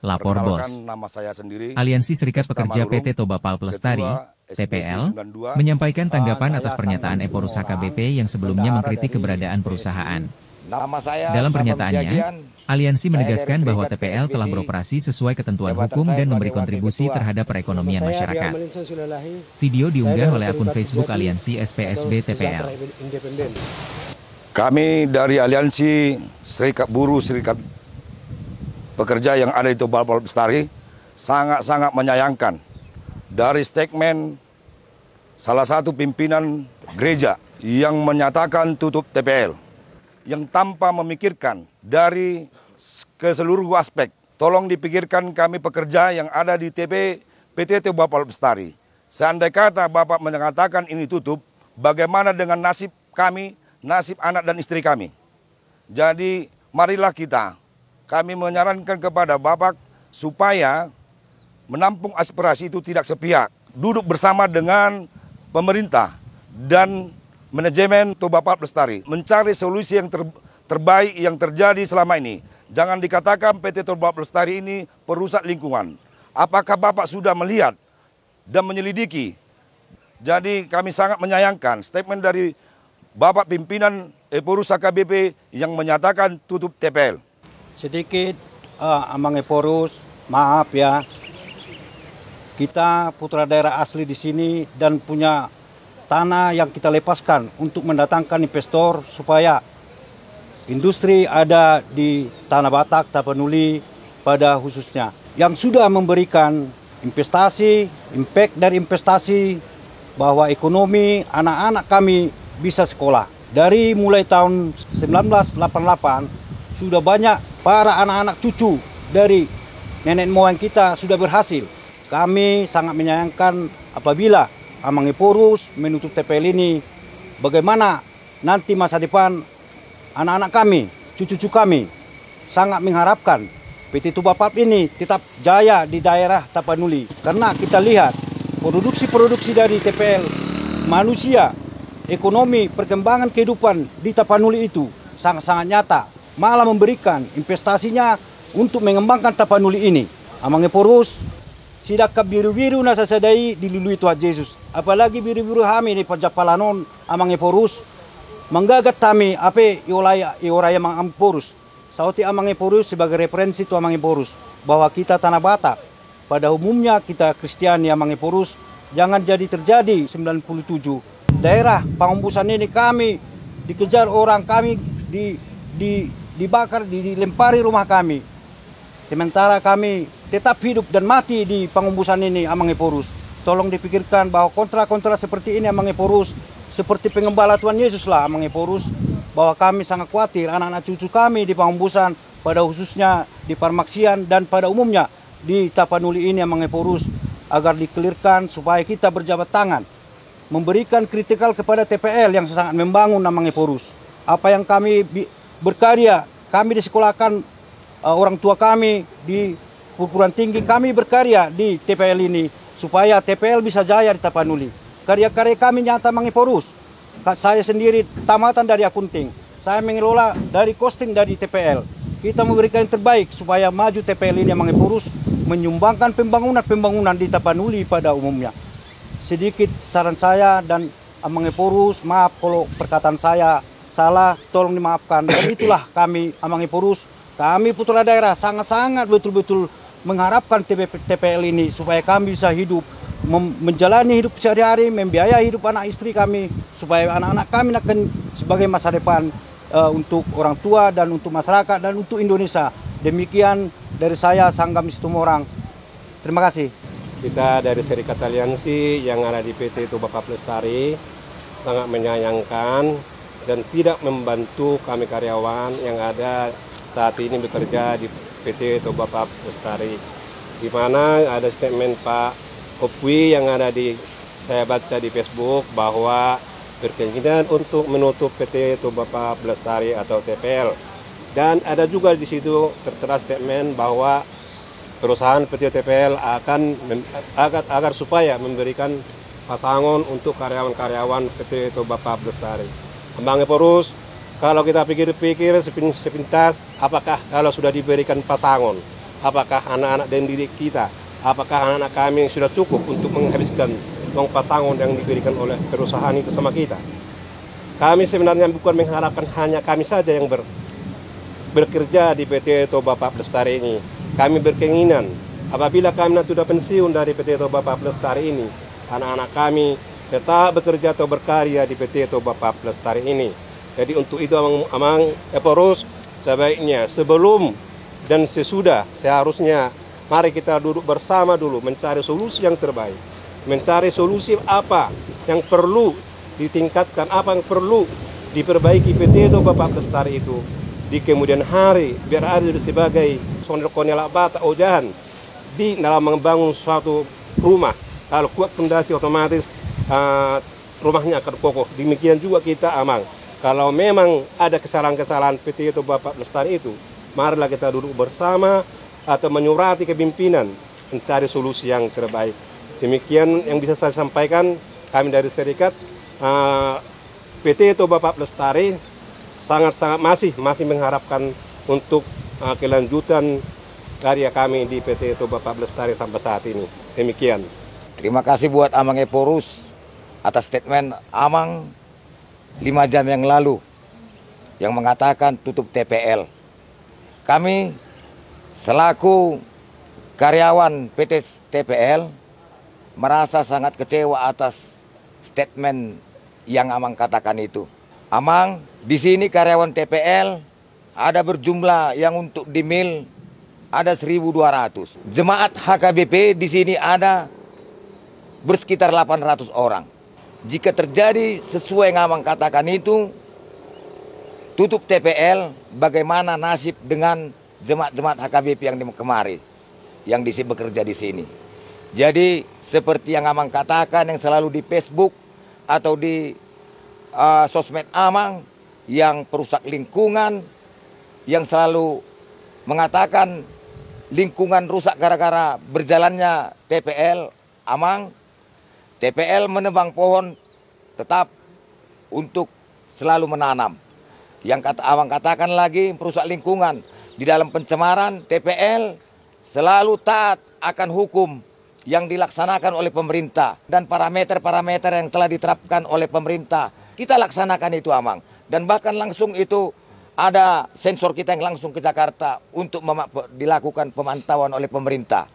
Lapor Bos. Nama saya sendiri, Aliansi Serikat Pekerja PT Toba Pulp Lestari, TPL, menyampaikan tanggapan atas pernyataan Eporus HKBP yang sebelumnya mengkritik keberadaan perusahaan. Dalam pernyataannya, Aliansi menegaskan bahwa TPL telah beroperasi sesuai ketentuan hukum dan memberi kontribusi terhadap perekonomian masyarakat. Video diunggah oleh akun Facebook Aliansi SPSB TPL. Kami dari Aliansi Serikat Buruh Serikat Pekerja yang ada di Toba Pulp Lestari sangat-sangat menyayangkan dari statement salah satu pimpinan gereja yang menyatakan tutup TPL, yang tanpa memikirkan dari ke seluruh aspek. Tolong dipikirkan kami pekerja yang ada di PT Toba Pulp Lestari. Seandai kata Bapak mengatakan ini tutup, bagaimana dengan nasib kami, nasib anak dan istri kami? Jadi marilah kami menyarankan kepada Bapak supaya menampung aspirasi itu tidak sepihak. Duduk bersama dengan pemerintah dan manajemen Toba Pulp Lestari. Mencari solusi yang terbaik yang terjadi selama ini. Jangan dikatakan PT Toba Pulp Lestari ini perusak lingkungan. Apakah Bapak sudah melihat dan menyelidiki? Jadi kami sangat menyayangkan statement dari Bapak pimpinan Eporus HKBP yang menyatakan tutup TPL. Sedikit Amang Eporus, maaf ya, kita putra daerah asli di sini dan punya tanah yang kita lepaskan untuk mendatangkan investor supaya industri ada di Tanah Batak, Tapanuli pada khususnya, yang sudah memberikan investasi, impact dari investasi bahwa ekonomi anak-anak kami bisa sekolah. Dari mulai tahun 1988 sudah banyak para anak-anak cucu dari nenek moyang kita sudah berhasil. Kami sangat menyayangkan apabila Amang Eporus menutup TPL ini. Bagaimana nanti masa depan anak-anak kami, cucu-cucu kami. Sangat mengharapkan PT Toba Pulp ini tetap jaya di daerah Tapanuli. Karena kita lihat produksi-produksi dari TPL, manusia, ekonomi, perkembangan kehidupan di Tapanuli itu sangat-sangat nyata. Malah memberikan investasinya untuk mengembangkan Tapanuli ini. Amang Eporus, sidakap biru-biru nasa sadai dilului Tuhan Yesus. Apalagi biru-biru kami di Pajapalanon, Amang Eporus, menggagat kami apa ioraya Amang Eporus. Sauti Amang Eporus sebagai referensi Tuhan Amang Eporus, bahwa kita Tanah Batak, pada umumnya kita Kristiani Amang Eporus, jangan jadi terjadi 97. Daerah Pangumbusan ini kami dikejar orang, kami dibakar, dilempari rumah kami. Sementara kami tetap hidup dan mati di Pangumbusan ini, Amang Eporus. Tolong dipikirkan bahwa kontra-kontra seperti ini, Amang Eporus, seperti pengembala Tuhan Yesus lah, Amang Eporus, bahwa kami sangat khawatir anak-anak cucu kami di Pangumbusan, pada khususnya di Parmaksian dan pada umumnya di Tapanuli ini, Amang Eporus, agar dikelirkan supaya kita berjabat tangan, memberikan kritikal kepada TPL yang sangat membangun, Amang Eporus. Apa yang kami berkarya, kami disekolahkan orang tua kami di perguruan tinggi, kami berkarya di TPL ini supaya TPL bisa jaya di Tapanuli. Karya-karya kami nyata, Amang Eporus. Saya sendiri tamatan dari akunting, saya mengelola dari costing dari TPL. Kita memberikan yang terbaik supaya maju TPL ini, Amang Eporus, menyumbangkan pembangunan di Tapanuli pada umumnya. Sedikit saran saya, dan Amang Eporus, maaf kalau perkataan saya salah, tolong dimaafkan. Dan itulah kami, Amang Eporus, kami putra daerah sangat-sangat betul-betul mengharapkan TPL ini supaya kami bisa hidup, menjalani hidup sehari-hari, membiayai hidup anak istri kami, supaya anak-anak kami akan sebagai masa depan untuk orang tua dan untuk masyarakat dan untuk Indonesia. Demikian dari saya, Sanggam Situmorang. Terima kasih. Kita dari Serikat Aliansi yang ada di PT Toba Pulp Lestari sangat menyayangkan dan tidak membantu kami karyawan yang ada saat ini bekerja di PT Toba Pulp Lestari, di mana ada statement Pak Kopwi yang ada saya baca di Facebook bahwa berkeinginan untuk menutup PT Toba Pulp Lestari atau TPL, dan ada juga di situ tertera statement bahwa perusahaan PT TPL agar supaya memberikan pasangan untuk karyawan-karyawan PT Toba Pulp Lestari. Amang Eporus, kalau kita pikir-pikir sepintas, apakah kalau sudah diberikan pasangan, apakah anak-anak dan didik kita, apakah anak-anak kami yang sudah cukup untuk menghabiskan uang pasangan yang diberikan oleh perusahaan itu sama kita. Kami sebenarnya bukan mengharapkan hanya kami saja yang bekerja di PT Toba Pak Lestari ini. Kami berkeinginan apabila kami nanti sudah pensiun dari PT Toba Pak Lestari ini, anak-anak kami tetap bekerja atau berkarya di PT Toba Pak Lestari ini. Jadi untuk itu Amang Eporus sebaiknya sebelum dan sesudah seharusnya mari kita duduk bersama dulu mencari solusi yang terbaik. Mencari solusi apa yang perlu ditingkatkan, apa yang perlu diperbaiki PT Toba Pak Lestari itu di kemudian hari, biar ada sebagai sonel bata ojahan di dalam membangun suatu rumah. Kalau kuat fondasi otomatis rumahnya akan kokoh. Demikian juga kita Amang. Kalau memang ada kesalahan-kesalahan PT Toba Pak Lestari itu, marilah kita duduk bersama atau menyurati kepimpinan mencari solusi yang terbaik. Demikian yang bisa saya sampaikan. Kami dari serikat PT Toba Pak Lestari sangat-sangat masih mengharapkan untuk kelanjutan karya kami di PT Toba Pak Lestari sampai saat ini. Demikian. Terima kasih buat Amang Eporus atas statement Amang 5 jam yang lalu yang mengatakan tutup TPL. Kami selaku karyawan PT TPL merasa sangat kecewa atas statement yang Amang katakan itu. Amang, di sini karyawan TPL ada berjumlah yang untuk di mil ada 1.200. Jemaat HKBP di sini ada bersekitar 800 orang. Jika terjadi sesuai yang Amang katakan itu, tutup TPL, bagaimana nasib dengan jemaat-jemaat HKBP yang kemari, yang bekerja di sini. Jadi seperti yang Amang katakan yang selalu di Facebook atau di sosmed Amang yang perusak lingkungan, yang selalu mengatakan lingkungan rusak gara-gara berjalannya TPL, Amang, TPL menebang pohon tetap untuk selalu menanam. Yang Amang katakan lagi perusak lingkungan di dalam pencemaran, TPL selalu taat akan hukum yang dilaksanakan oleh pemerintah dan parameter-parameter yang telah diterapkan oleh pemerintah. Kita laksanakan itu Amang. Dan bahkan langsung itu ada sensor kita yang langsung ke Jakarta untuk dilakukan pemantauan oleh pemerintah.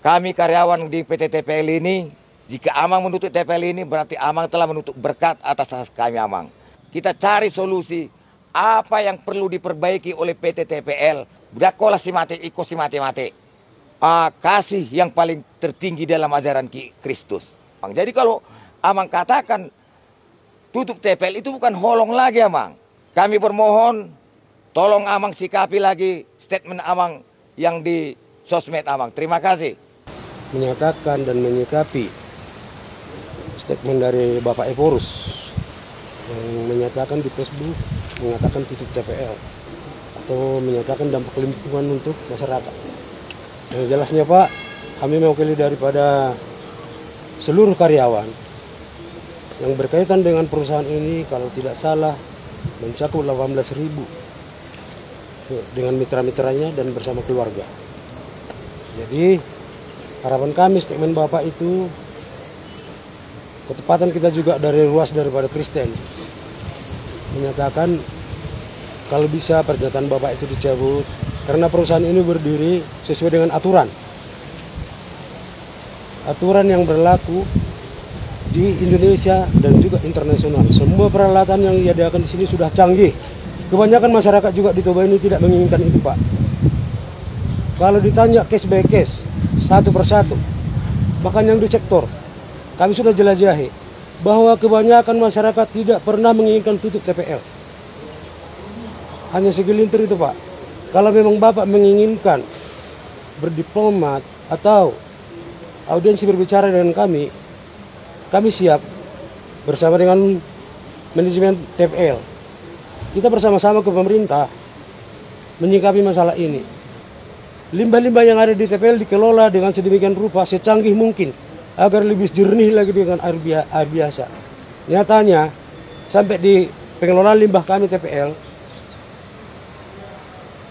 Kami karyawan di PT TPL ini, jika Amang menutup TPL ini berarti Amang telah menutup berkat atas kami Amang. Kita cari solusi apa yang perlu diperbaiki oleh PT TPL. Dakola si mati, iko si mati-mati. Kasih yang paling tertinggi dalam ajaran Kristus. Jadi kalau Amang katakan tutup TPL itu bukan holong lagi Amang. Kami bermohon tolong Amang sikapi lagi statement Amang yang di sosmed Amang. Terima kasih. Menyatakan dan menyikapi statement dari Bapak Eporus yang menyatakan di Facebook mengatakan tutup TPL atau menyatakan dampak lingkungan untuk masyarakat. Yang jelasnya Pak, kami mewakili daripada seluruh karyawan yang berkaitan dengan perusahaan ini, kalau tidak salah mencakup 18.000 dengan mitra-mitranya dan bersama keluarga. Jadi harapan kami statement Bapak itu ketepatan kita juga dari luas daripada Kristen menyatakan kalau bisa pernyataan Bapak itu dicabut karena perusahaan ini berdiri sesuai dengan aturan yang berlaku di Indonesia dan juga internasional. Semua peralatan yang disediakan di sini sudah canggih. Kebanyakan masyarakat juga di Toba ini tidak menginginkan itu Pak. Kalau ditanya case by case, satu persatu, bahkan yang di sektor, kami sudah jelajahi bahwa kebanyakan masyarakat tidak pernah menginginkan tutup TPL. Hanya segelintir itu Pak. Kalau memang Bapak menginginkan berdiplomat atau audiensi berbicara dengan kami siap bersama dengan manajemen TPL. Kita bersama-sama ke pemerintah menyikapi masalah ini. Limbah-limbah yang ada di TPL dikelola dengan sedemikian rupa secanggih mungkin agar lebih jernih lagi dengan air biasa. Nyatanya sampai di pengelolaan limbah kami TPL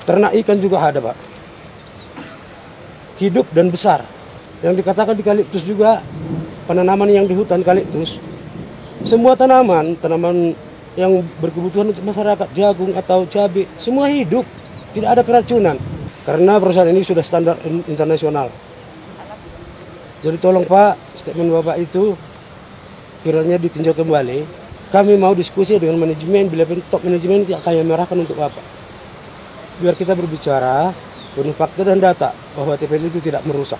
ternak ikan juga ada Pak. hidup dan besar. Yang dikatakan eukaliptus juga penanaman yang di hutan eukaliptus. Semua tanaman yang berkebutuhan untuk masyarakat, jagung atau cabai, semua hidup, tidak ada keracunan. Karena perusahaan ini sudah standar internasional. Jadi tolong Pak, statement Bapak itu kiranya ditinjau kembali. Kami mau diskusi dengan manajemen, bila top manajemen yang kami merahkan untuk Bapak. Biar kita berbicara penuh fakta dan data bahwa TPL itu tidak merusak.